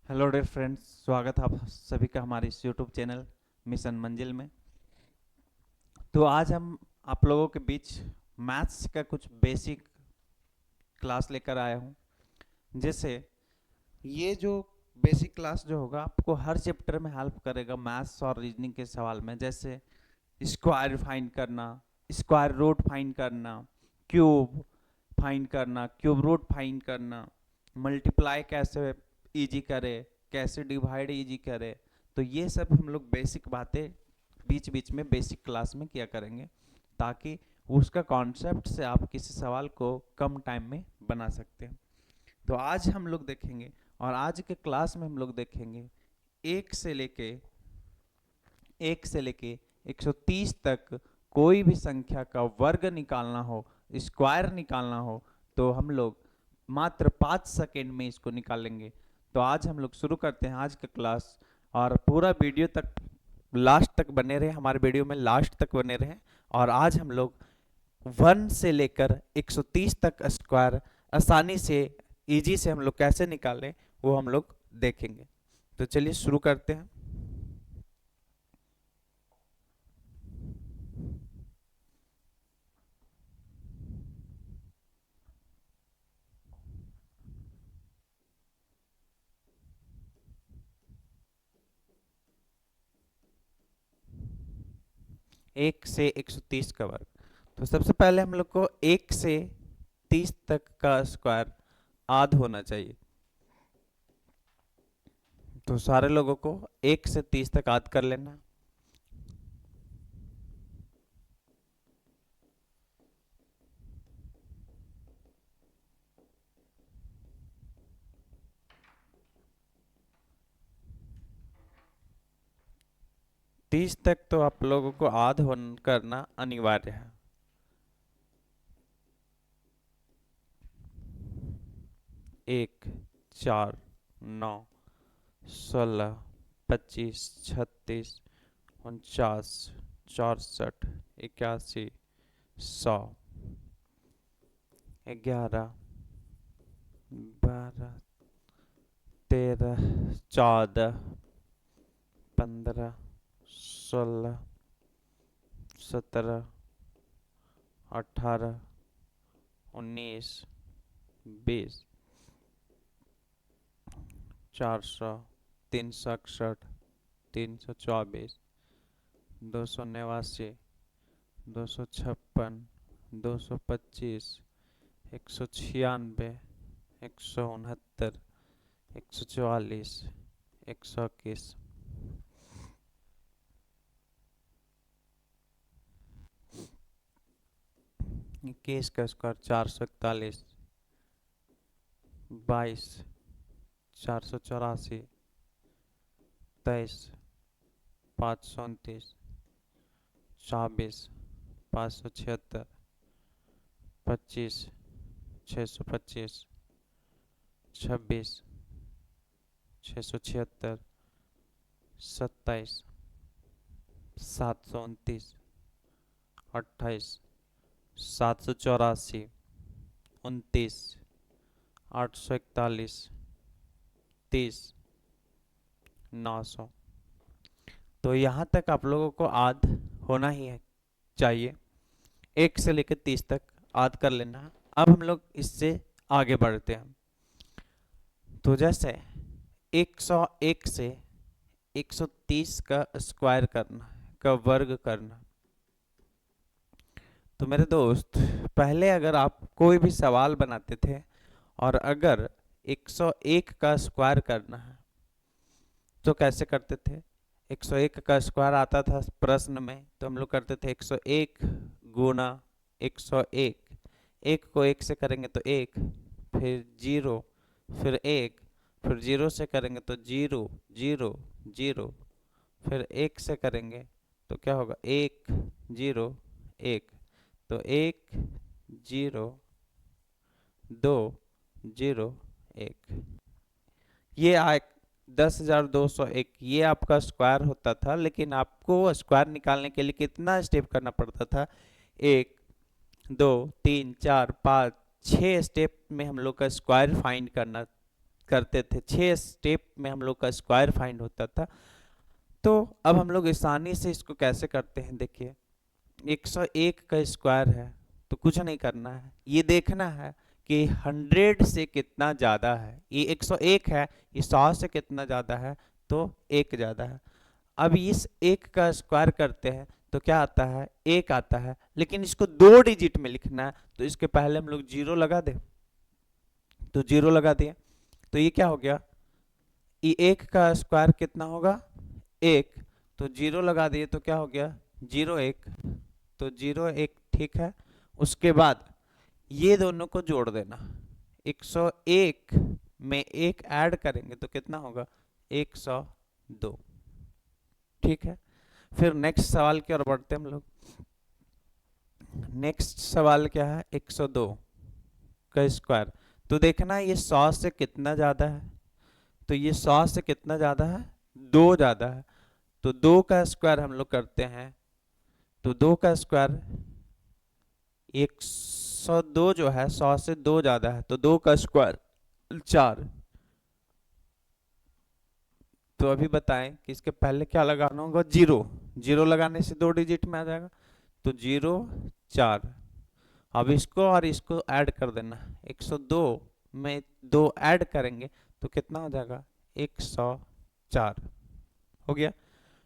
Hello dear friends, स्वागत है आप सभी का हमारे इस यूट्यूब चैनल मिशन मंजिल में। तो आज हम आप लोगों के बीच मैथ्स का कुछ बेसिक क्लास लेकर आया हूँ। जैसे ये जो बेसिक क्लास जो होगा आपको हर चैप्टर में हेल्प करेगा मैथ्स और रीजनिंग के सवाल में। जैसे स्क्वायर फाइंड करना, स्क्वायर रूट फाइंड करना, क्यूब फाइंड करना, क्यूब रूट फाइंड करना, मल्टीप्लाई कैसे इजी करे, कैसे डिवाइड इजी करे। तो ये सब हम लोग बेसिक बातें बीच बीच में बेसिक क्लास में किया करेंगे, ताकि उसका कॉन्सेप्ट से आप किसी सवाल को कम टाइम में बना सकते हैं। तो आज हम लोग देखेंगे, और आज के क्लास में हम लोग देखेंगे एक से लेके 130 तक कोई भी संख्या का वर्ग निकालना हो, स्क्वायर निकालना हो, तो हम लोग मात्र 5 सेकेंड में इसको निकालेंगे। तो आज हम लोग शुरू करते हैं आज का क्लास, और पूरा वीडियो तक लास्ट तक बने रहे, हमारे वीडियो में लास्ट तक बने रहे। और आज हम लोग 1 से लेकर 130 तक स्क्वायर आसानी से इजी से हम लोग कैसे निकालें वो हम लोग देखेंगे। तो चलिए शुरू करते हैं। एक से 130 का वर्ग। तो सबसे पहले हम लोग को 1 से 30 तक का स्क्वायर आध होना चाहिए। तो सारे लोगों को 1 से 30 तक आध कर लेना। तीस तक तो आप लोगों को आध होन करना अनिवार्य है। एक, 4, 9, 16, 25, 36, 49, 64, 81, 100, 11, 12, 13, 14, 15, 16, 17, 18, 19, 20, 400, 361, 324, 289, 256, 225, 196, 169, 144, 121, 21 का स्क्वायर 441, 22, 484, 23, 529, 24, 576, 25, 625, 26, 676, 27, 729, 28, 784, 29, 841, 30, 900। तो यहाँ तक आप लोगों को आध होना ही है चाहिए। 1 से लेकर 30 तक आध कर लेना है। अब हम लोग इससे आगे बढ़ते हैं। तो जैसे 101 से 130 का स्क्वायर करना, का वर्ग करना। तो मेरे दोस्त, पहले अगर आप कोई भी सवाल बनाते थे और अगर 101 का स्क्वायर करना है तो कैसे करते थे? 101 का स्क्वायर आता था प्रश्न में, तो हम लोग करते थे 101 गुना 101। एक को 1 से करेंगे तो 1, फिर 0, फिर 1, फिर 0 से करेंगे तो 0 0 0, फिर 1 से करेंगे तो क्या होगा? 1 0 1। तो 1 0 2 0 1, ये 10,201 ये आपका स्क्वायर होता था। लेकिन आपको स्क्वायर निकालने के लिए कितना स्टेप करना पड़ता था? 1 2 3 4 5 6 स्टेप में हम लोग का स्क्वायर फाइंड करना करते थे, 6 स्टेप में हम लोग का स्क्वायर फाइंड होता था। तो अब हम लोग आसानी से इसको कैसे करते हैं, देखिए 101 का स्क्वायर है तो कुछ नहीं करना है, ये देखना है कि 100 से कितना ज़्यादा है। ये 101 है, ये 100 से कितना ज़्यादा है, तो 1 ज़्यादा है। अब इस 1 का स्क्वायर करते हैं तो क्या आता है, 1 आता है, लेकिन इसको 2 डिजिट में लिखना है तो इसके पहले हम लोग 0 लगा दें, तो 0 लगा दिए तो ये क्या हो गया, ये 1 का स्क्वायर कितना होगा, 1, तो 0 लगा दिए तो क्या हो गया, 0 1, तो 0 1 ठीक है। उसके बाद ये दोनों को जोड़ देना, 101 में 1 ऐड करेंगे तो कितना होगा, 102, ठीक है। फिर नेक्स्ट सवाल की ओर बढ़ते हैं हम लोग। नेक्स्ट सवाल क्या है, 102 का स्क्वायर, तो देखना ये 100 से कितना ज्यादा है, तो ये 100 से कितना ज्यादा है, 2 ज्यादा है, तो 2 का स्क्वायर हम लोग करते हैं, तो 2 का स्क्वायर 102 जो है 100 से 2 ज्यादा है, तो 2 का स्क्वायर 4। तो अभी बताएं कि इसके पहले क्या लगाना होगा, 0, 0 लगाने से 2 डिजिट में आ जाएगा, तो 0 4। अब इसको और इसको ऐड कर देना, 102 में 2 ऐड करेंगे तो कितना हो जाएगा, 104 हो गया।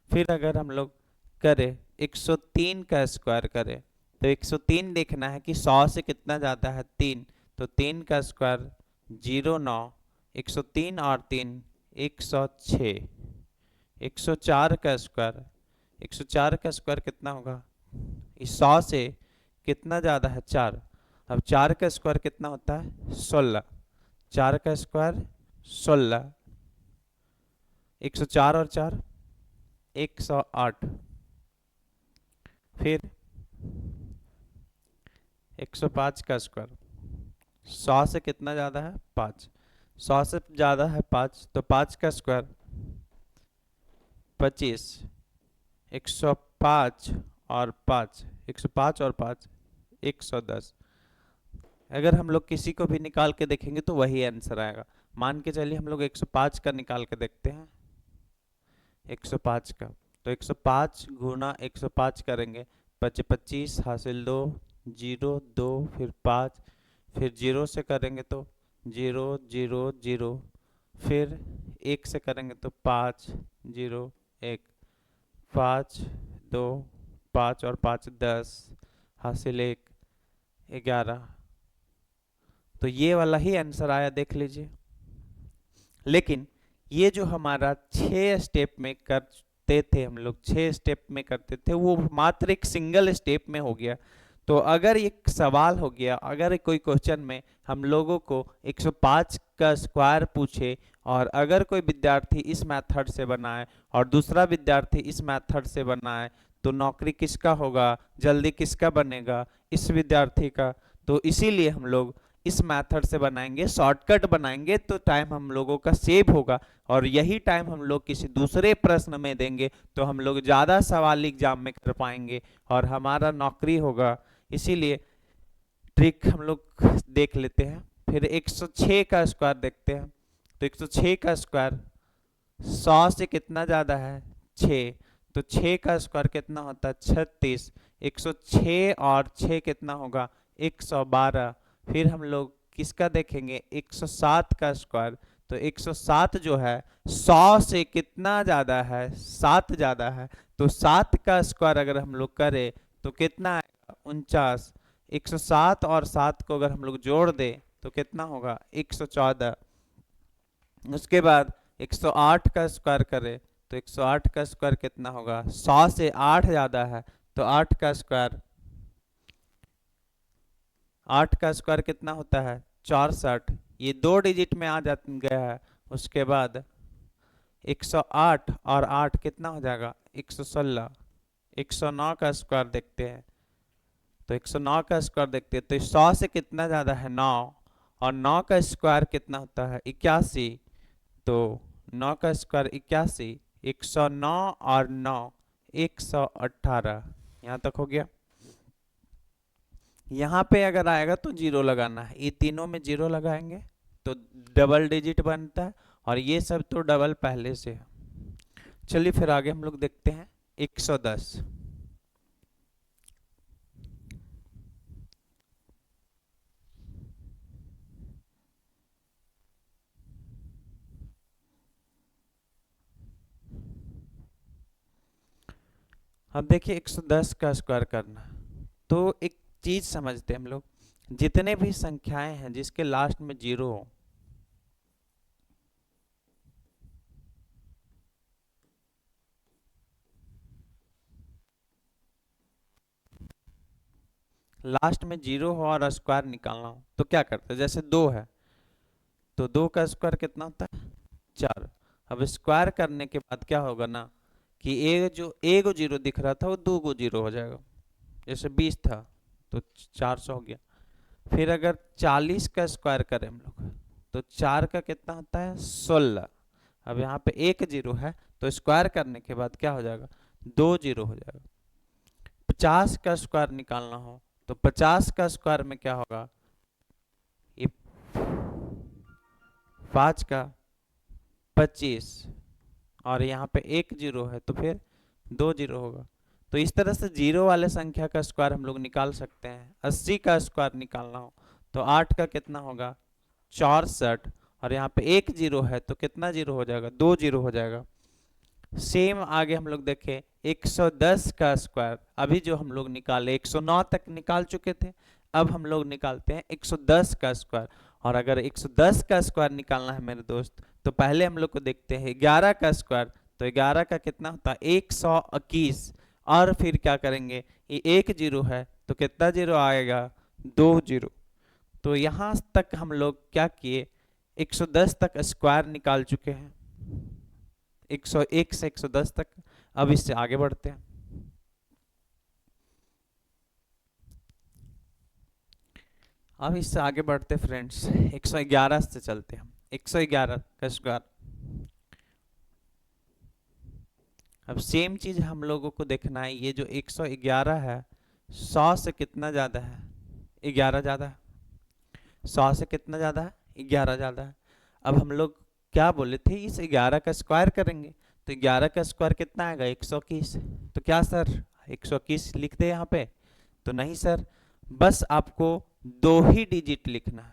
फिर अगर हम लोग करें 103 का स्क्वायर करें, तो 103 देखना है कि 100 से कितना ज़्यादा है, 3, तो 3 का स्क्वायर 0 9, 103 और 3 106, 104 का स्क्वायर, 104 का स्क्वायर कितना होगा, इस 100 से कितना ज़्यादा है, 4, अब 4 का स्क्वायर कितना होता है, 16, 4 का स्क्वायर 16, 104 और 4 108। फिर 105 का स्क्वायर, 100 से कितना ज़्यादा है, 5, 100 से ज़्यादा है 5, तो 5 का स्क्वायर 25, 105 और 5, 105 और 5 110। अगर हम लोग किसी को भी निकाल के देखेंगे तो वही आंसर आएगा। मान के चलिए हम लोग 105 का निकाल के देखते हैं, 105 का, तो 105 गुना 105 करेंगे, 25 हासिल 2, 0 2, फिर 5, फिर 0 से करेंगे तो 0 0 0, फिर 1 से करेंगे तो 5 0 1, 5 2, 5 और 5 10, हासिल 1 11। तो ये वाला ही आंसर आया, देख लीजिए। लेकिन ये जो हमारा 6 स्टेप में करते थे हम लोग, 6 स्टेप में करते थे, वो मात्र एक सिंगल स्टेप में हो गया। तो अगर एक सवाल हो गया, अगर कोई क्वेश्चन में हम लोगों को 105 का स्क्वायर पूछे और अगर कोई विद्यार्थी इस मेथड से बनाए और दूसरा विद्यार्थी इस मेथड से बनाए, तो नौकरी किसका होगा, जल्दी किसका बनेगा, इस विद्यार्थी का। तो इसीलिए हम लोग इस मेथड से बनाएंगे, शॉर्टकट बनाएंगे, तो टाइम हम लोगों का सेव होगा और यही टाइम हम लोग किसी दूसरे प्रश्न में देंगे तो हम लोग ज़्यादा सवाल एग्जाम में कर पाएंगे और हमारा नौकरी होगा। इसीलिए ट्रिक हम लोग देख लेते हैं। फिर 106 का स्क्वायर देखते हैं, तो 106 का स्क्वायर 100 से कितना ज़्यादा है, 6, तो 6 का स्क्वायर कितना होता है, 36, 106 और 6 कितना होगा, 112। फिर हम लोग किसका देखेंगे, 107 का स्क्वायर, तो 107 जो है 100 से कितना ज़्यादा है, 7 ज़्यादा है, तो 7 का स्क्वायर अगर हम लोग करें तो कितना आएगा, 49। 107 और 7 को अगर हम लोग जोड़ दें तो कितना होगा, 114। उसके बाद 108 का स्क्वायर करें तो 108 का स्क्वायर कितना होगा, 100 से 8 ज़्यादा है, तो 8 का स्क्वायर, 8 का स्क्वायर कितना होता है, 64, ये 2 डिजिट में आ जा गया है। उसके बाद 108 और 8 कितना हो जाएगा, 116। 109 का स्क्वायर देखते हैं, तो 109 का स्क्वायर देखते हैं, तो 100 से कितना ज़्यादा है, 9, और 9 का स्क्वायर कितना होता है, 81, तो 9 का स्क्वायर 81, 109 और 9 118। यहाँ तक हो गया। यहाँ पे अगर आएगा तो 0 लगाना है, ये तीनों में 0 लगाएंगे तो डबल डिजिट बनता है, और ये सब तो डबल पहले से है। चलिए फिर आगे हम लोग देखते हैं 110। अब देखिए 110 का स्क्वायर करना, तो एक चीज समझते हैं हम लोग, जितने भी संख्याएं हैं जिसके लास्ट में जीरो हो, लास्ट में जीरो हो और स्क्वायर निकालना हो, तो क्या करते हैं, जैसे 2 है तो 2 का स्क्वायर कितना होता है, 4। अब स्क्वायर करने के बाद क्या होगा ना, कि एक जीरो दिख रहा था वो 2 गो जीरो हो जाएगा। जैसे 20 था तो 400 हो गया। फिर अगर 40 का स्क्वायर करें हम लोग, तो 4 का कितना होता है, 16। अब यहाँ पे एक जीरो है, तो स्क्वायर करने के बाद क्या हो जाएगा, 2 जीरो हो जाएगा। 50 का स्क्वायर निकालना हो, तो 50 का स्क्वायर में क्या होगा, ये 5 का 25, और यहाँ पे एक जीरो है तो फिर 2 जीरो होगा। तो इस तरह से जीरो वाले संख्या का स्क्वायर हम लोग निकाल सकते हैं। 80 का स्क्वायर निकालना हो तो 8 का कितना होगा, 64, और यहाँ पे एक जीरो है तो कितना जीरो हो जाएगा, 2 जीरो हो जाएगा। सेम आगे हम लोग देखें 110 का स्क्वायर, अभी जो हम लोग निकाले 109 तक निकाल चुके थे, अब हम लोग निकालते हैं 110 का स्क्वायर। और अगर 110 का स्क्वायर निकालना है मेरे दोस्त, तो पहले हम लोग को देखते हैं 11 का स्क्वायर, तो 11 का कितना होता है, 121। और फिर क्या करेंगे, ये एक जीरो है तो कितना जीरो आएगा, 2 जीरो। तो यहाँ तक हम लोग क्या किए, 110 तक स्क्वायर निकाल चुके हैं, 101 से 110 तक। अब इससे आगे बढ़ते हैं। अब इससे आगे बढ़ते फ्रेंड्स, 111 से चलते हैं। 111 का स्क्वायर, अब सेम चीज हम लोगों को देखना है, ये जो 111 है 100 से कितना ज्यादा है, 11 ज्यादा है। 100 से कितना ज्यादा है, 11 ज्यादा है। अब हम लोग क्या बोले थे, इस 11 का स्क्वायर करेंगे, तो 11 का स्क्वायर कितना आएगा, 121। तो क्या सर 121 लिख दे यहाँ पे, तो नहीं सर, बस आपको दो ही डिजिट लिखना है।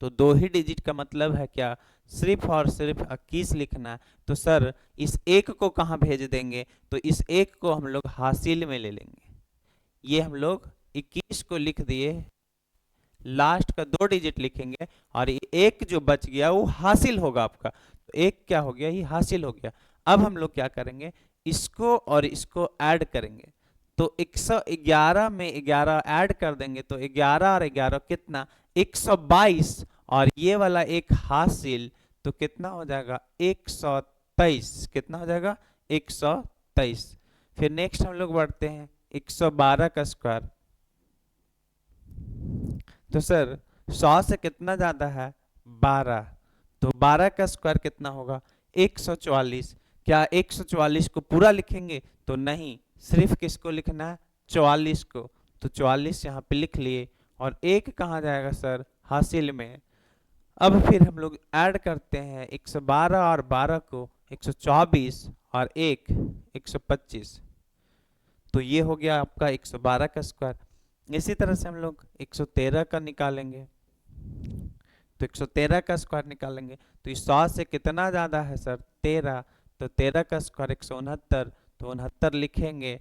तो दो ही डिजिट का मतलब है क्या, सिर्फ और सिर्फ 21 लिखना है। तो सर इस एक को कहाँ भेज देंगे, तो इस एक को हम लोग हासिल में ले लेंगे। ये हम लोग 21 को लिख दिए, लास्ट का दो डिजिट लिखेंगे, और ये एक जो बच गया वो हासिल होगा आपका। तो एक क्या हो गया, ये हासिल हो गया। अब हम लोग क्या करेंगे, इसको और इसको ऐड करेंगे, तो 111 में 11 ऐड कर देंगे, तो 11 और 11 कितना, 122, और ये वाला एक हासिल, तो कितना हो जाएगा, 123। कितना हो जाएगा, 123। फिर नेक्स्ट हम लोग बढ़ते हैं 112 का स्क्वायर, तो सर 100 से कितना ज्यादा है, 12, तो 12 का स्क्वायर कितना होगा, 144। क्या 144 को पूरा लिखेंगे, तो नहीं, सिर्फ किसको लिखना है, 44 को। तो 44 यहाँ पे लिख लिए, और एक कहाँ जाएगा सर, हासिल में। अब फिर हम लोग ऐड करते हैं 112 और 12 को, 124 और एक 125। तो ये हो गया आपका 112 का स्क्वायर। इसी तरह से हम लोग 113 का निकालेंगे, तो 113 का स्क्वायर निकालेंगे, तो इस 100 से कितना ज्यादा है सर, 13, तो 13 का स्क्वायर 169, तो 69 लिखेंगे,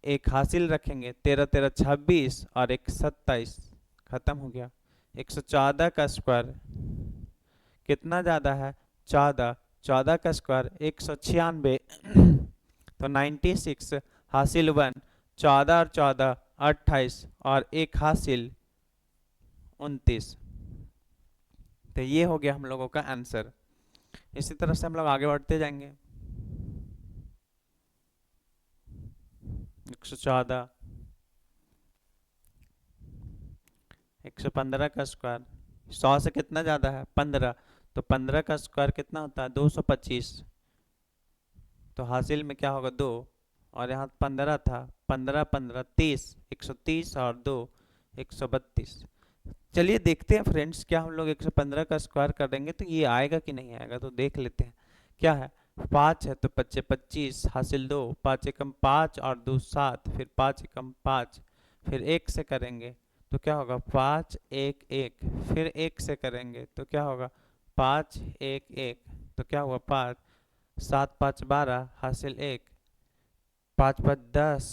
एक हासिल रखेंगे, 13 13 26, और एक 27, खत्म हो गया। 114 का स्क्वायर कितना ज्यादा है, 14, 14 का स्क्वायर 196, तो 96, हासिल 1, 14 और 14 28, और एक हासिल 29। तो ये हो गया हम लोगों का आंसर। इसी तरह से हम लोग आगे बढ़ते जाएंगे। 114, 115 का स्क्वायर, 100 से कितना ज्यादा है, 15, तो 15 का स्क्वायर कितना होता है, 225। तो हासिल में क्या होगा, 2, और यहाँ 15 था, 15 15 30, 130 और 2 132। चलिए देखते हैं फ्रेंड्स, क्या हम लोग 115 का स्क्वायर करेंगे तो ये आएगा कि नहीं आएगा, तो देख लेते हैं। क्या है, 5 है तो 5 25 हासिल 2, 5 एकम 5 और 2 7, फिर 5 एकम 5, फिर 1 से करेंगे तो क्या होगा 5 1 1, फिर 1 से करेंगे तो क्या होगा 5 1 1, तो क्या हुआ 5, 7 5 12 हासिल 1, 5 5 10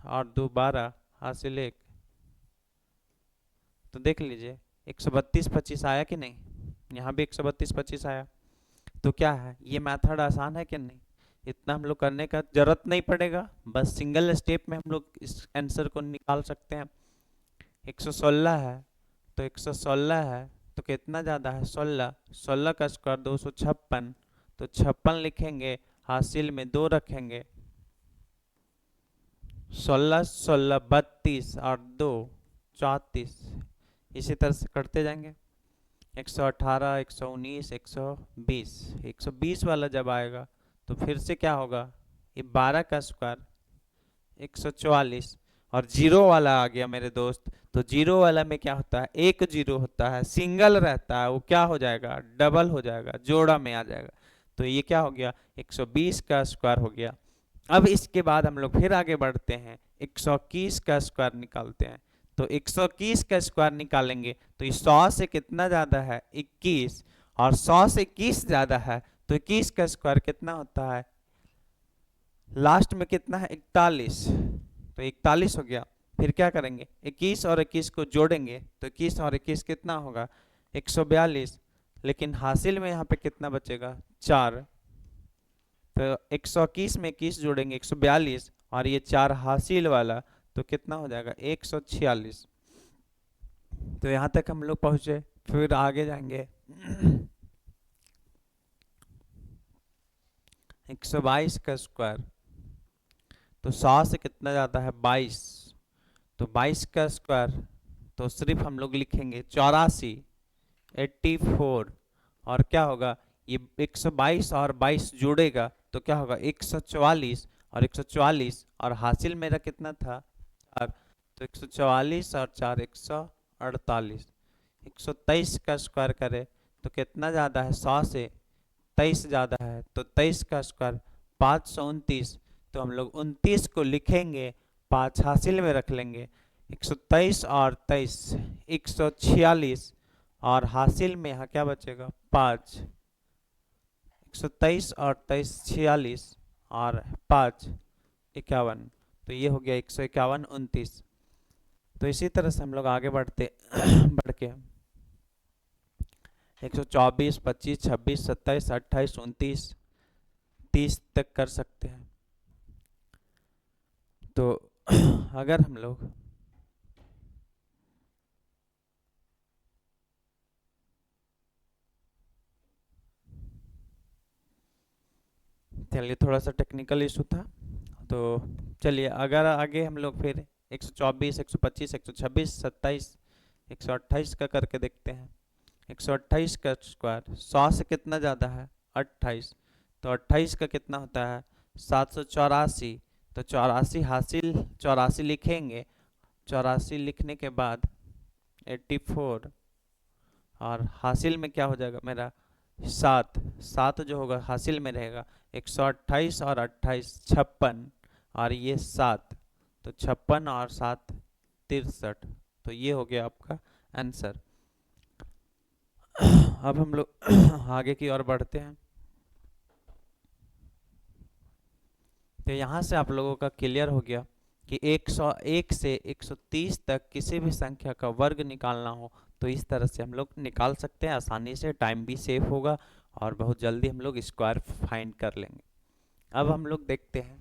और 2 12 हासिल 1। तो देख लीजिए 132 25 आया कि नहीं, यहाँ भी 132 25 आया। तो क्या है, ये मेथड आसान है कि नहीं, इतना हम लोग करने का जरूरत नहीं पड़ेगा, बस सिंगल स्टेप में हम लोग इस आंसर को निकाल सकते हैं। 116 है तो 116 है तो कितना ज़्यादा है 16, 16 का स्क्वायर 256, तो 56 लिखेंगे, हासिल में 2 रखेंगे, 16 16 32 और 2 34, इसी तरह से करते जाएंगे। 118 119 120, 120 वाला जब आएगा तो फिर से क्या होगा, ये 12 का स्क्वायर 144, और जीरो वाला आ गया मेरे दोस्त। तो जीरो वाला में क्या होता है, एक जीरो होता है, सिंगल रहता है, वो क्या हो जाएगा डबल हो जाएगा, जोड़ा में आ जाएगा। तो ये क्या हो गया 120 का स्क्वायर हो गया। अब इसके बाद हम लोग फिर आगे बढ़ते हैं, 121 का स्क्वायर निकालते हैं। तो 121 का स्क्वायर निकालेंगे तो इस 100 से कितना ज़्यादा है 21, और 100 से 21 ज़्यादा है तो 21 का स्क्वायर कितना होता है, लास्ट में कितना है 41, तो 41 हो गया। फिर क्या करेंगे 21 और 21 को जोड़ेंगे तो 21 और 21 कितना होगा 142, लेकिन हासिल में यहाँ पे कितना बचेगा 4, तो 121 में 21 जोड़ेंगे 142, और ये 4 हासिल वाला तो कितना हो जाएगा 146। तो यहाँ तक हम लोग पहुँचे, फिर आगे जाएंगे 122 का स्क्वायर, तो 100 से कितना ज़्यादा है 22, तो 22 का स्क्वायर तो सिर्फ हम लोग लिखेंगे 84 84, और क्या होगा ये 122 और 22 जोड़ेगा तो क्या होगा 144, और 144 और हासिल मेरा कितना था 4, तो 144 और 4 148, 123 का स्क्वायर करे तो कितना ज़्यादा है 100 से 23 ज़्यादा है, तो 23 का स्क्वायर 529, तो हम लोग 29 को लिखेंगे, 5 हासिल में रख लेंगे, 123 और 23 146, और हासिल में यहाँ क्या बचेगा 5, 123 और 23 46 और 5 51, तो ये हो गया 151 29। तो इसी तरह से हम लोग आगे बढ़ते बढ़ के 124 25 26 27 28 29 30 तक कर सकते हैं। तो अगर हम लोग चलिए, थोड़ा सा टेक्निकल इशू था, तो चलिए अगर आगे हम लोग फिर 124 125 126 27 128 का करके देखते हैं। 128 का स्क्वायर 100 से कितना ज़्यादा है 28, तो 28 का कितना होता है 784, तो 84 हासिल 84 लिखेंगे, 84 लिखने के बाद 84, और हासिल में क्या हो जाएगा मेरा 7, 7 जो होगा हासिल में रहेगा 128 और 28 56, और ये 7, तो 56 और 7 63, तो ये हो गया आपका आंसर। अब हम लोग आगे की ओर बढ़ते हैं। तो यहाँ से आप लोगों का क्लियर हो गया कि 101 से 130 तक किसी भी संख्या का वर्ग निकालना हो तो इस तरह से हम लोग निकाल सकते हैं आसानी से, टाइम भी सेव होगा और बहुत जल्दी हम लोग स्क्वायर फाइंड कर लेंगे। अब हम लोग देखते हैं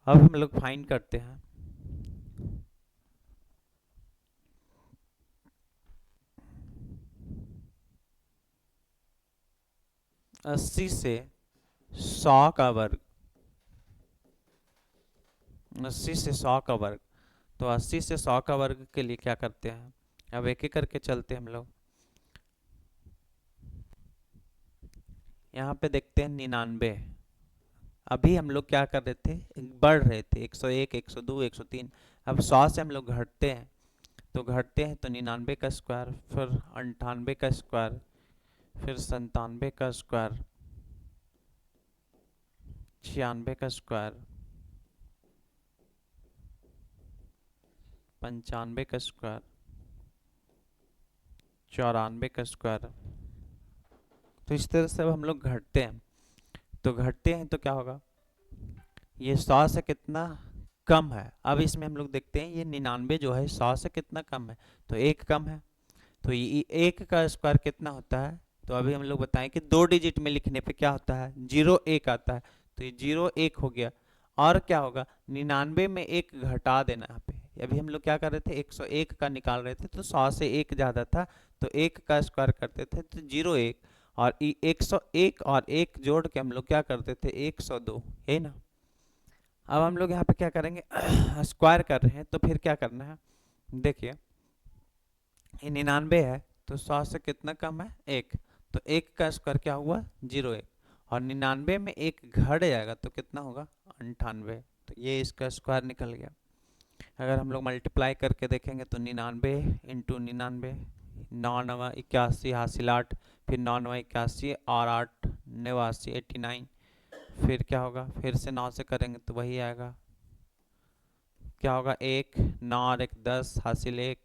अब हम लोग फाइंड करते हैं 80 से 100 का वर्ग, 80 से 100 का वर्ग। तो 80 से 100 का वर्ग के लिए क्या करते हैं, अब एक एक करके चलते हैं हम लोग। यहाँ पे देखते हैं 99। अभी हम लोग क्या कर रहे थे, बढ़ रहे थे 101, 102, 103। अब 100 से हम लोग घटते हैं, तो घटते हैं तो 99 का स्क्वायर, फिर 98 का स्क्वायर, फिर 97 का स्क्वायर, 96 का स्क्वायर, 95 का स्क्वायर, 94 का स्क्वायर। तो इस तरह से अब हम लोग घटते हैं, तो घटते हैं तो क्या होगा, ये 100 से कितना कम है। अब इसमें हम लोग देखते हैं ये 99 जो है 100 से कितना कम है, तो एक कम है। तो ये एक का स्क्वायर कितना होता है, तो अभी हम लोग बताएं कि 2 डिजिट में लिखने पे क्या होता है, 01 आता है। तो ये 01 हो गया। और क्या होगा, 99 में एक घटा देना यहाँ पे। अभी हम लोग क्या कर रहे थे, 101 का निकाल रहे थे, तो 100 से एक ज़्यादा था, तो एक का स्क्वायर करते थे तो 01। और 101 और एक जोड़ के हम लोग क्या करते थे, 102, है ना। अब हम लोग यहाँ पे क्या करेंगे, स्क्वायर कर रहे हैं, तो फिर क्या करना है, देखिए ये 99 है, तो 100 से कितना कम है, एक। तो एक का स्क्वायर क्या हुआ, 01। और 99 में एक घट जाएगा तो कितना होगा, 98। तो ये इसका स्क्वायर निकल गया। अगर हम लोग मल्टीप्लाई करके देखेंगे तो 99 इंटू 99, 9 9 81 हासिल 8, फिर 9 9 81 और 8 89, 89। फिर क्या होगा, फिर से 9 से करेंगे तो वही आएगा, क्या होगा, 1 9 और 1 10 हासिल 1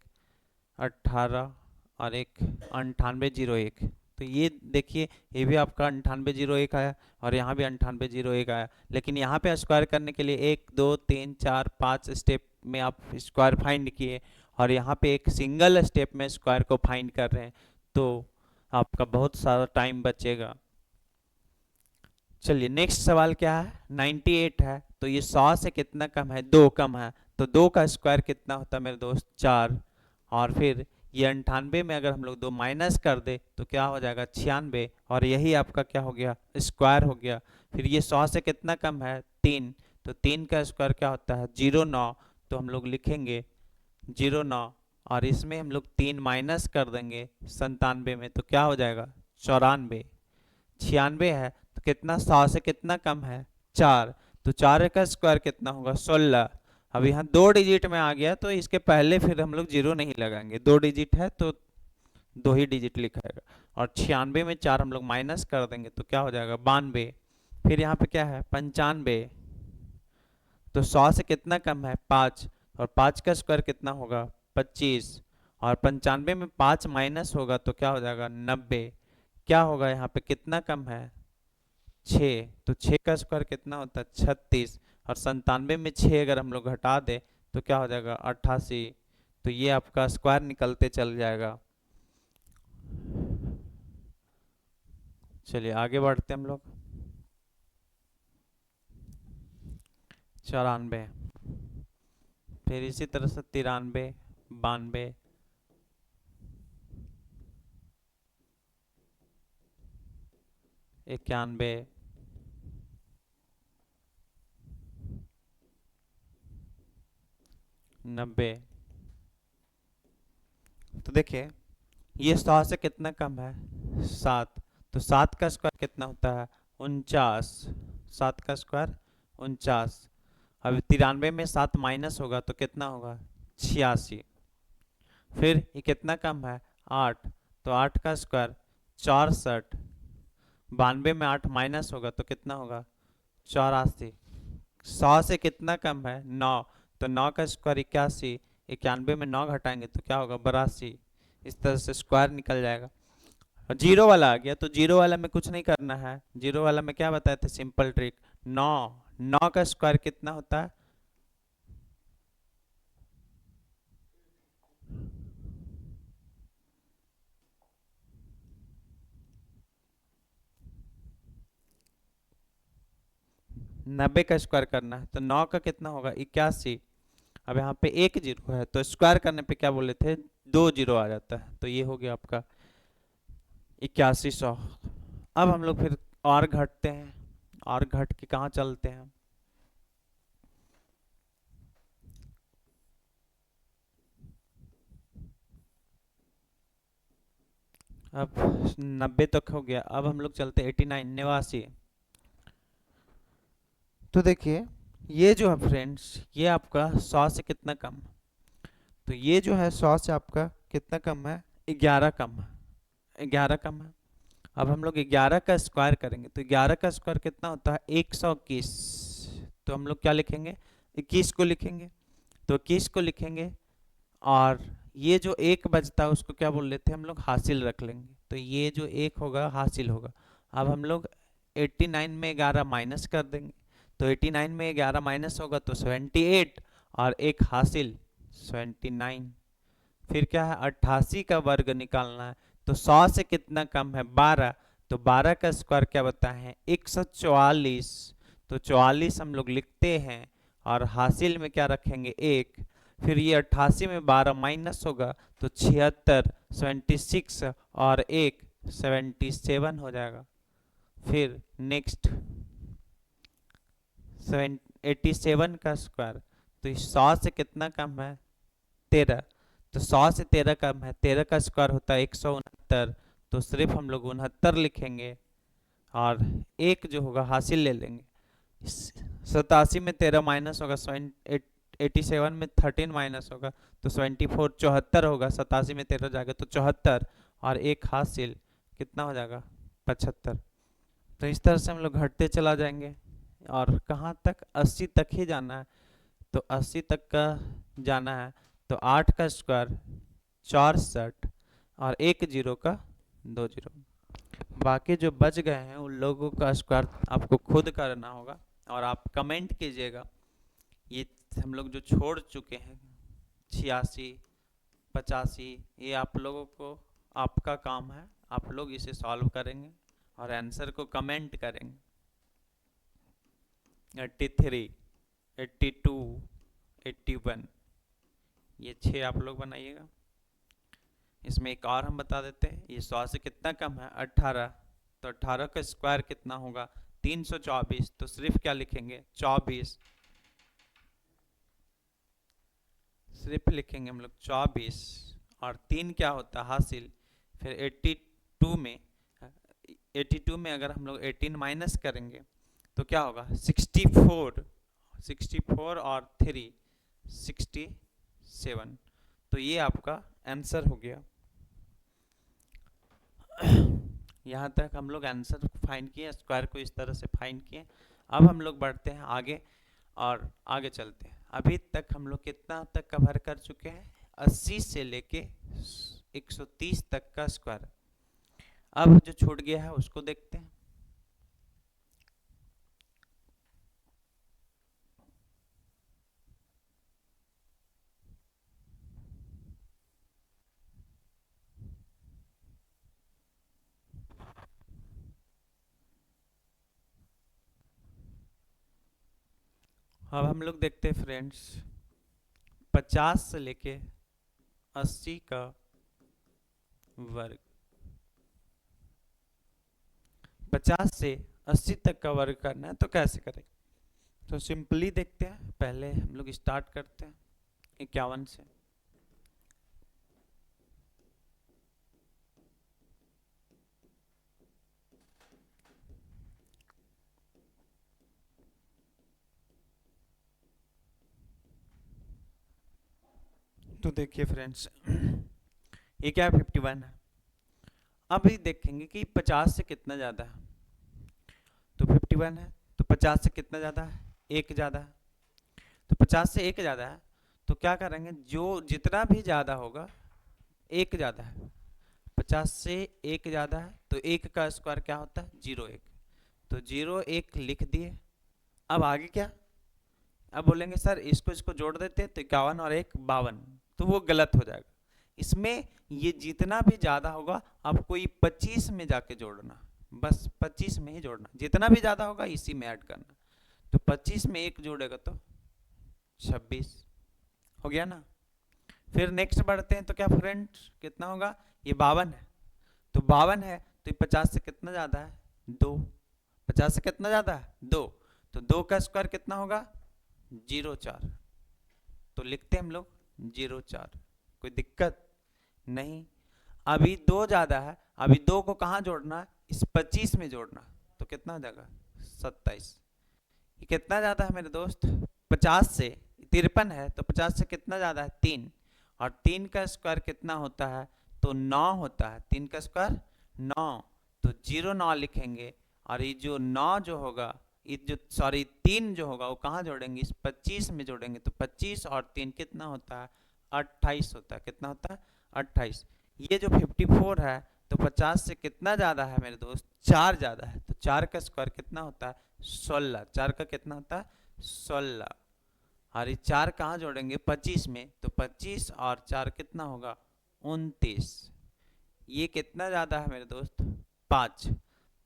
18 और एक 9801। तो ये देखिए, ये भी आपका 9801 आया और यहाँ भी 9801 आया। लेकिन यहाँ पे स्क्वायर करने के लिए 1 2 3 4 5 स्टेप में आप स्क्वायर फाइंड किए, और यहाँ पे एक सिंगल स्टेप में स्क्वायर को फाइंड कर रहे हैं, तो आपका बहुत सारा टाइम बचेगा। चलिए नेक्स्ट सवाल क्या है, 98 है, तो ये 100 से कितना कम है, 2 कम है। तो 2 का स्क्वायर कितना होता है मेरे दोस्त, 4। और फिर ये 98 में अगर हम लोग 2 माइनस कर दे तो क्या हो जाएगा, 96। और यही आपका क्या हो गया, स्क्वायर हो गया। फिर ये 100 से कितना कम है, 3। तो 3 का स्क्वायर क्या होता है, 09। तो हम लोग लिखेंगे 09, और इसमें हम लोग 3 माइनस कर देंगे 97 में, तो क्या हो जाएगा, 94। 96 है, तो कितना 100 से कितना कम है, 4। तो 4 का स्क्वायर कितना होगा, 16। अब यहाँ 2 डिजिट में आ गया, तो इसके पहले फिर हम लोग जीरो नहीं लगाएंगे, 2 डिजिट है तो 2 ही डिजिट लिखाएगा। और 96 में 4 हम लोग माइनस कर देंगे तो क्या हो जाएगा, 92। फिर यहाँ पे क्या है, 95। तो 100 से कितना कम है, 5। और 5 का स्क्वायर कितना होगा, 25। और 95 में 5 माइनस होगा तो क्या हो जाएगा, 90। क्या होगा यहाँ पे, कितना कम है, 6। तो 6 का स्क्वायर कितना होता है, 36। और 97 में 6 अगर हम लोग घटा दे तो क्या हो जाएगा, 88। तो ये आपका स्क्वायर निकलते चल जाएगा। चलिए आगे बढ़ते हैं हम लोग, 94। फिर इसी तरह से 93, 92, 91, 90। तो देखिए ये 100 से कितना कम है, 7। तो 7 का स्क्वायर कितना होता है, 49। 7 का स्क्वायर 49। अब 93 में 7 माइनस होगा तो कितना होगा, 86। फिर ये कितना कम है, 8। तो 8 का स्क्वायर 64। 92 में 8 माइनस होगा तो कितना होगा, 84। 100 से कितना कम है, 9। तो 9 का स्क्वायर 81। 91 में 9 घटाएंगे तो क्या होगा, 82। इस तरह से स्क्वायर निकल जाएगा। और जीरो वाला आ गया, तो जीरो वाला में कुछ नहीं करना है। जीरो वाला में क्या बताए थे, सिंपल ट्रिक, 9। 9 का स्क्वायर कितना होता है, 90 का स्क्वायर करना है, तो 9 का कितना होगा, 81। अब यहाँ पे एक जीरो है, तो स्क्वायर करने पे क्या बोले थे, 2 जीरो आ जाता है, तो ये हो गया आपका 8100। अब हम लोग फिर और घटते हैं, और घट के कहाँ चलते हैं, अब 90 तक हो गया। अब हम लोग चलते 89 89। तो देखिए ये जो है फ्रेंड्स, ये आपका 100 से कितना कम है? तो ये जो है 100 से आपका कितना कम है? 11 कम है, 11 कम है। अब हम लोग 11 का स्क्वायर करेंगे तो 11 का स्क्वायर कितना होता है? 121। तो हम लोग क्या लिखेंगे? 21 को लिखेंगे। तो 21 को लिखेंगे और ये जो एक बचता है उसको क्या बोल लेते हैं हम लोग? हासिल रख लेंगे। तो ये जो एक होगा हासिल होगा। अब हम लोग 89 में 11 माइनस कर देंगे। तो 89 में 11 माइनस होगा तो 78 और एक हासिल 79। फिर क्या है? 88 का वर्ग निकालना है। तो 100 से कितना कम है? 12। तो 12 का स्क्वायर क्या बताए हैं? 144। तो 44 हम लोग लिखते हैं और हासिल में क्या रखेंगे? 1। फिर ये 88 में 12 माइनस होगा तो 76 76 और 1 77 हो जाएगा। फिर नेक्स्ट 87 का स्क्वायर, तो 100 से कितना कम है? 13। तो 100 से 13 कम है, 13 का स्क्वायर होता है 169। तो सिर्फ हम लोग 69 लिखेंगे और एक जो होगा हासिल ले लेंगे। 87 में 13 माइनस होगा, 87 में 13 माइनस होगा तो 74 74 होगा। 87 में 13 जाएगा तो 74 और एक हासिल कितना हो जाएगा? 75। तो इस तरह से हम लोग घटते चला जाएंगे और कहाँ तक? 80 तक ही जाना है। तो 80 तक का जाना है तो 8 का स्क्वायर 64 और एक जीरो का 2 जीरो। बाकी जो बच गए हैं उन लोगों का स्क्वायर आपको खुद करना होगा और आप कमेंट कीजिएगा। ये हम लोग जो छोड़ चुके हैं 86 85, ये आप लोगों को, आपका काम है, आप लोग इसे सॉल्व करेंगे और आंसर को कमेंट करेंगे। 83 82 81, ये 6 आप लोग बनाइएगा। इसमें एक और हम बता देते हैं, ये 100 से कितना कम है? 18। तो 18 का स्क्वायर कितना होगा? 324। तो सिर्फ क्या लिखेंगे? 24। सिर्फ लिखेंगे हम लोग 24 और 3 क्या होता है? हासिल। फिर 82 में 82 में अगर हम लोग 18 माइनस करेंगे तो क्या होगा? 64। 64 और 3 67। तो ये आपका आंसर हो गया। यहाँ तक हम लोग आंसर फाइंड किए, स्क्वायर को इस तरह से फाइंड किए। अब हम लोग बढ़ते हैं आगे और आगे चलते हैं। अभी तक हम लोग कितना तक कवर कर चुके हैं? 80 से लेके 130 तक का स्क्वायर। अब जो छूट गया है उसको देखते हैं। अब हम लोग देखते हैं फ्रेंड्स, 50 से लेके 80 का वर्ग। 50 से 80 तक का वर्ग करना है तो कैसे करें? तो सिंपली देखते हैं। पहले हम लोग स्टार्ट करते हैं 51 से। तो देखिए फ्रेंड्स, ये क्या है? 51 है। अभी देखेंगे कि 50 से कितना ज़्यादा है। तो 51 है तो 50 से कितना ज़्यादा है? एक ज़्यादा है। तो 50 से एक ज़्यादा है तो क्या करेंगे? जो जितना भी ज़्यादा होगा, एक ज़्यादा है, 50 से एक ज़्यादा है तो एक का स्क्वायर क्या होता है? 01। तो 01 लिख दिए। अब आगे क्या? अब बोलेंगे सर इसको इसको जोड़ देते तो 51 और 1 52, तो वो गलत हो जाएगा। इसमें ये जितना भी ज़्यादा होगा आपको ये 25 में जाके जोड़ना, बस 25 में ही जोड़ना। जितना भी ज़्यादा होगा इसी में ऐड करना। तो 25 में 1 जोड़ेगा तो 26 हो गया ना। फिर नेक्स्ट बढ़ते हैं तो क्या फ्रेंड्स कितना होगा? ये 52 है। तो 52 है तो ये 50 से कितना ज़्यादा है? 2। 50 से कितना ज़्यादा है? 2। तो 2 का स्क्वायर कितना होगा? 04। तो लिखते हैं हम लोग 04। कोई दिक्कत नहीं। अभी 2 ज़्यादा है, अभी 2 को कहाँ जोड़ना है, इस 25 में जोड़ना, तो कितना हो जाएगा 27। ये कितना ज़्यादा है मेरे दोस्त, 50 से 53 है, तो 50 से कितना ज़्यादा है 3, और 3 का स्क्वायर कितना होता है, तो 9 होता है, 3 का स्क्वायर 9, तो 0 9 लिखेंगे, और ये जो 9 जो होगा, ये जो सॉरी 3 जो होगा वो कहाँ जोड़ेंगे, इस 25 में जोड़ेंगे, तो 25 और 3 कितना होता है 28 होता है, कितना होता है 28। ये जो 54 है, तो 50 से कितना ज़्यादा है मेरे दोस्त, 4 ज़्यादा है, तो 4 का स्क्वायर कितना होता है 16, 4 का कितना होता है 16, और ये 4 कहाँ जोड़ेंगे 25 में, तो 25 और 4 कितना होगा 29। ये कितना ज़्यादा है मेरे दोस्त 5,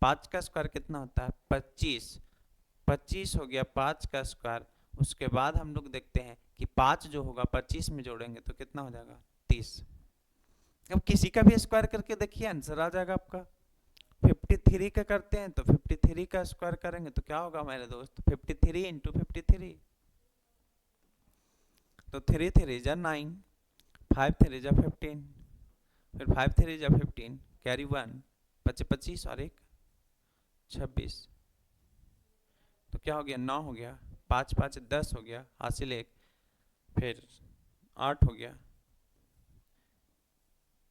5 का स्क्वायर कितना होता है 25, 25 हो गया 5 का स्क्वायर। उसके बाद हम लोग देखते हैं कि 5 जो होगा 25 में जोड़ेंगे तो कितना हो जाएगा 30। अब किसी का भी स्क्वायर करके देखिए आंसर आ जाएगा आपका। 53 का करते हैं तो 53 का स्क्वायर करेंगे तो क्या होगा मेरे दोस्त 53 इंटू 53, तो 3 3 जा 9, 5 3 जा 15, फिर 5 3 जा 15, कैरी 1, 25 और 1 26, तो क्या हो गया 9 हो गया, 5 5 10 हो गया, हासिल 1, फिर 8 हो गया।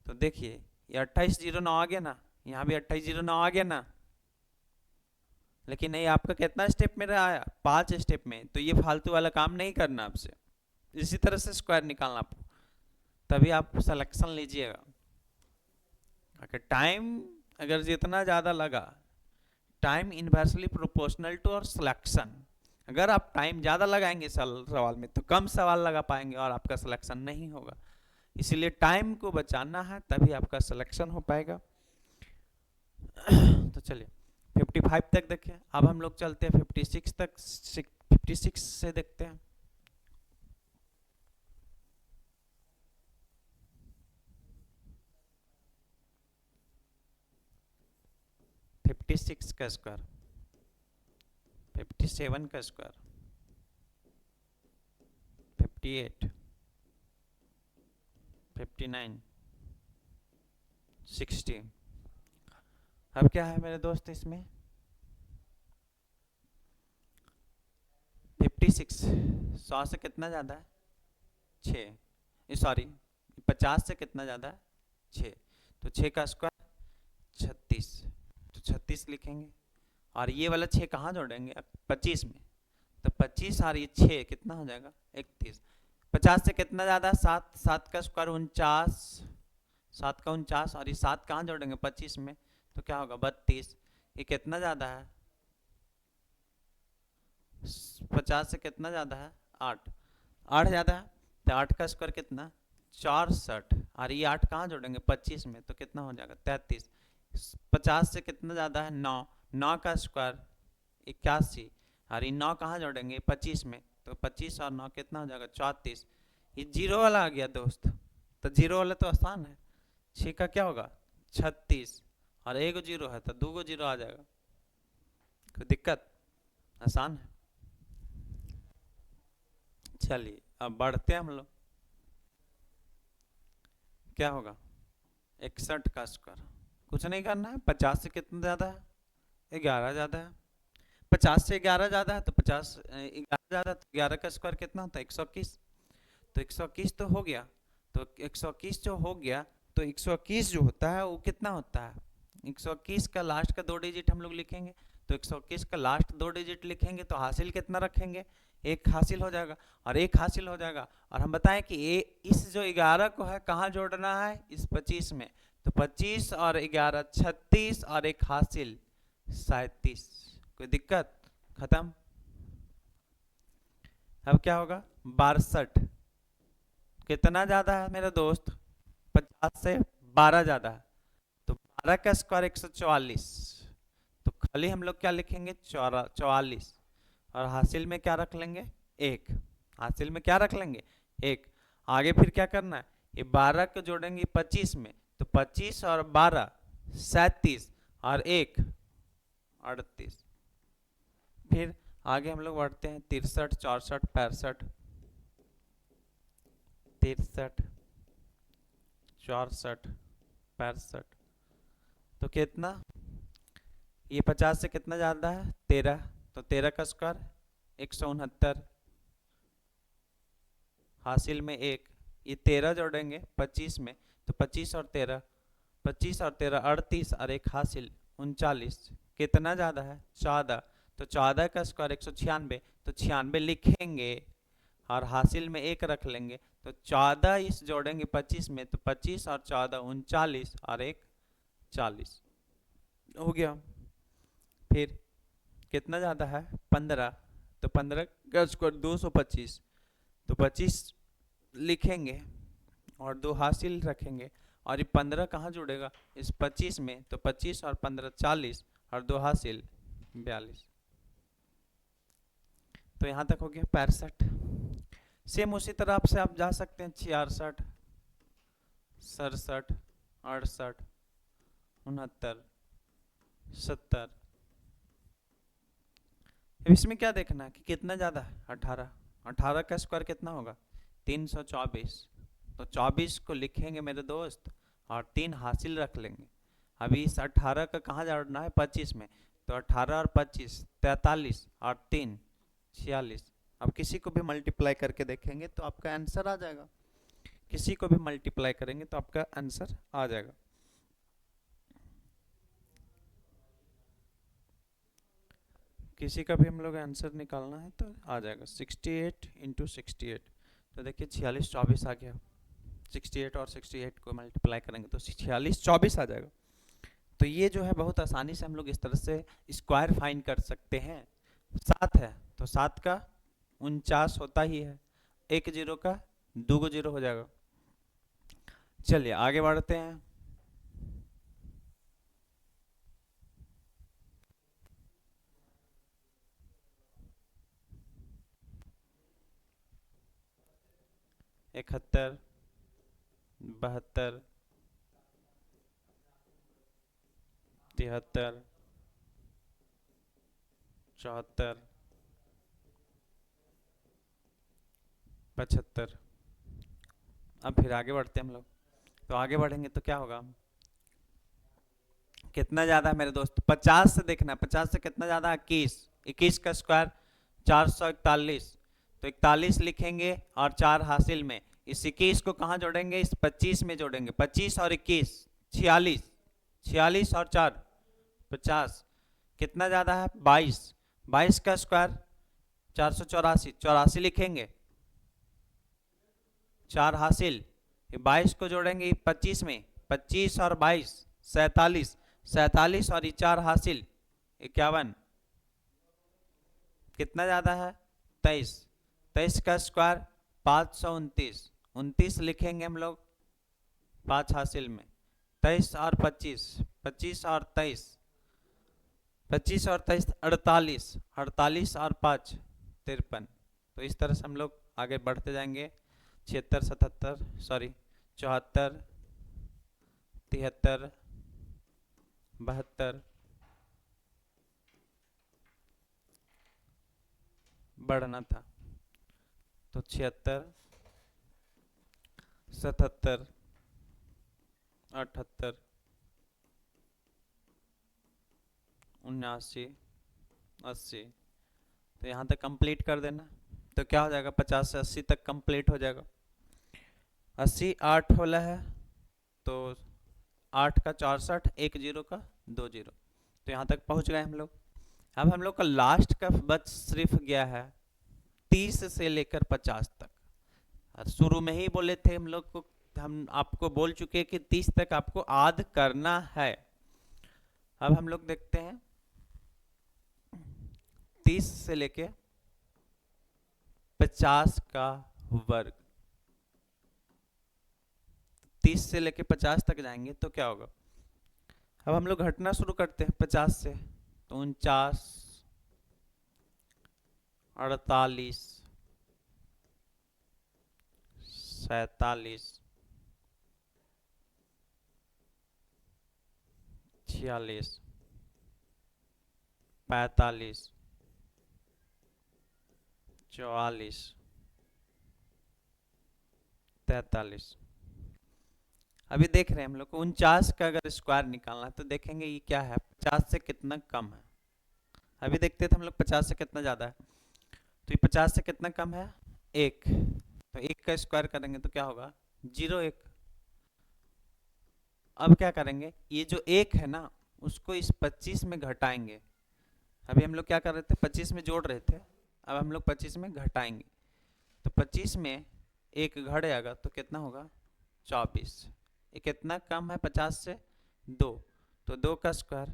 तो देखिए ये 28 0 9 आ गया ना, यहाँ भी 28 0 9 आ गया ना, लेकिन नहीं आपका कितना स्टेप में रहा है 5 स्टेप में, तो ये फालतू वाला काम नहीं करना आपसे। इसी तरह से स्क्वायर निकालना आपको, तभी आप सिलेक्शन लीजिएगा। अगर टाइम अगर जितना ज़्यादा लगा, टाइम इन्वर्सली प्रोपोर्शनल टू और सिलेक्शन, अगर आप टाइम ज़्यादा लगाएंगे सवाल में तो कम सवाल लगा पाएंगे और आपका सिलेक्शन नहीं होगा। इसीलिए टाइम को बचाना है, तभी आपका सिलेक्शन हो पाएगा। तो चलिए 55 तक देखें, अब हम लोग चलते हैं 56 तक, 56 से देखते हैं। सिक्स का स्क्वायर, 57 का स्क्वायर, 58, 59, 60। अब क्या है मेरे दोस्त इसमें 56 100 से कितना ज़्यादा है 6, सॉरी 50 से कितना ज़्यादा है 6, तो 6 का स्क्वायर 36, तो 36 लिखेंगे, और ये वाला 6 कहाँ जोड़ेंगे 25 में, तो 25 और ये 6 कितना हो जाएगा 31। 50 से कितना ज़्यादा है 7, 7 का स्क्वायर 49, 7 का 49, और ये 7 कहाँ जोड़ेंगे 25 में, तो क्या होगा 32। ये कितना ज़्यादा है 50 से कितना ज़्यादा है 8, 8 ज़्यादा है, तो 8 का स्क्वायर कितना 64, और ये 8 कहाँ जोड़ेंगे 25 में, तो कितना हो जाएगा 33। 50 से कितना ज़्यादा है 9, 9 का स्क्वायर 81, और ये 9 कहाँ जोड़ेंगे 25 में, तो 25 और 9 कितना हो जाएगा 34। ये जीरो वाला आ गया दोस्त, तो जीरो वाला तो आसान है, 6 का क्या होगा 36, और 1 जीरो है तो 2 जीरो आ जाएगा, कोई दिक्कत, आसान है। चलिए अब बढ़ते हैं हम लोग, क्या होगा 61 का स्क्वायर, कुछ नहीं करना है, 50 से कितना ज़्यादा है 11 ज़्यादा है, 50 से 11 ज़्यादा है, तो 50 11 ज़्यादा है, तो 11 का स्क्वायर कितना होता है 121, तो 121 तो हो गया, तो 121 जो हो गया, तो 121 जो होता है वो कितना होता है 121 का लास्ट का 2 डिजिट हम लोग लिखेंगे, तो 121 का लास्ट 2 डिजिट लिखेंगे तो हासिल कितना रखेंगे, एक हासिल हो जाएगा, और एक हासिल हो जाएगा, और हम बताएं कि ये इस जो 11 को है कहाँ जोड़ना है इस 25 में, तो 25 और 11 36, और एक हासिल 37, कोई दिक्कत, खत्म। अब क्या होगा 62, कितना ज़्यादा है मेरे दोस्त 50 से 12 ज़्यादा है, तो 12 का स्क्वायर 144, तो खाली हम लोग क्या लिखेंगे 44, और हासिल में क्या रख लेंगे 1, हासिल में क्या रख लेंगे 1। आगे फिर क्या करना है, ये 12 को जोड़ेंगे 25 में, तो 25 और 12 37, और 1 38। फिर आगे हम लोग बढ़ते हैं 63 64 65, 63 64 65, तो कितना, ये 50 से कितना ज़्यादा है 13, तो 13 का स्क्वायर 169, हासिल में 1, ये 13 जोड़ेंगे 25 में, तो 25 और 13, 25 और 13 38 और एक हासिल 39, कितना ज़्यादा है 14, तो 14 का स्क्वायर 196, तो 96 लिखेंगे और हासिल में 1 रख लेंगे, तो 14 इस जोड़ेंगे 25 में, तो 25 और 14 39 और एक 40 हो गया। फिर कितना ज़्यादा है 15, तो 15 का स्क्वायर 225, तो 25 लिखेंगे और 2 हासिल रखेंगे, और ये 15 कहाँ जुड़ेगा इस 25 में, तो 25 और 15 40 और 2 हासिल 42, तो यहाँ तक हो गया 65। सेम उसी तरह से आप जा सकते हैं 66, 67, 68, 69, 70। इसमें क्या देखना है कि कितना ज़्यादा है 18, 18 का स्क्वायर कितना होगा 324, तो 24 को लिखेंगे मेरे दोस्त और 3 हासिल रख लेंगे। अभी इस 18 का कहाँ जोड़ना है 25 में, तो 18 और 25 43 और 3 46। अब किसी को भी मल्टीप्लाई करके देखेंगे तो आपका आंसर आ जाएगा, किसी को भी मल्टीप्लाई करेंगे तो आपका आंसर आ जाएगा। किसी का भी हम लोग आंसर निकालना है तो आ जाएगा 68 इंटू 68, तो देखिए 46 24 आ गया, 68 और 68 को मल्टीप्लाई करेंगे तो 46 24 आ जाएगा। तो ये जो है बहुत आसानी से हम लोग इस तरह से स्क्वायर फाइंड कर सकते हैं। 7 है तो 7 का 49 होता ही है, एक जीरो का 2 जीरो हो जाएगा। चलिए आगे बढ़ते हैं। इकहत्तर, 72, 73, 74, 75। अब फिर आगे बढ़ते हैं हम लोग, तो आगे बढ़ेंगे तो क्या होगा, कितना ज़्यादा है मेरे दोस्त 50 से देखना, 50 से कितना ज़्यादा है 21, 21 का स्क्वायर 441, तो 41 लिखेंगे और 4 हासिल में, इस 21 को कहाँ जोड़ेंगे इस 25 में जोड़ेंगे, 25 और 21 46, 46 और 4 50, कितना ज़्यादा है 22, 22 का स्क्वायर 484, 84 लिखेंगे 4 हासिल, 22 को जोड़ेंगे 25 में, 25 और 22 47, 47 और ये 4 हासिल 51, कितना ज़्यादा है 23, 23 का स्क्वायर 529, 29 लिखेंगे हम लोग 5 हासिल में, 23 और 25, 25 और 23, 25 और 23 48, 48 और 5 53। तो इस तरह से हम लोग आगे बढ़ते जाएंगे, 76 77 सॉरी 74 73 72, बढ़ना था तो 76 77 78 79 80, तो यहाँ तक कंप्लीट कर देना, तो क्या हो जाएगा 50 से 80 तक कंप्लीट हो जाएगा। 80 8 वाला है तो 8 का 64, एक जीरो का 2 जीरो, तो यहाँ तक पहुँच गए हम लोग। अब हम लोग का लास्ट का बच सिर्फ गया है 30 से लेकर 50 तक, और शुरू में ही बोले थे हम लोग को, हम आपको बोल चुके कि 30 तक आपको आद करना है। अब हम लोग देखते हैं 30 से लेके 50 का वर्ग, 30 से लेके 50 तक जाएंगे तो क्या होगा, अब हम लोग घटना शुरू करते हैं 50 से, तो 49 48 47 46 45 44 43। अभी देख रहे हैं हम लोग को 49 का अगर स्क्वायर निकालना है तो देखेंगे ये क्या है, 50 से कितना कम है। अभी देखते थे हम लोग 50 से कितना ज़्यादा है, तो ये 50 से कितना कम है, 1। तो 1 का स्क्वायर करेंगे तो क्या होगा, 0 1। अब क्या करेंगे, ये जो 1 है ना उसको इस 25 में घटाएंगे। अभी हम लोग क्या कर रहे थे, 25 में जोड़ रहे थे, अब हम लोग 25 में घटाएंगे। तो 25 में 1 घट जाएगा तो कितना होगा, 24। ये कितना कम है 50 से, 2। तो 2 का स्क्वायर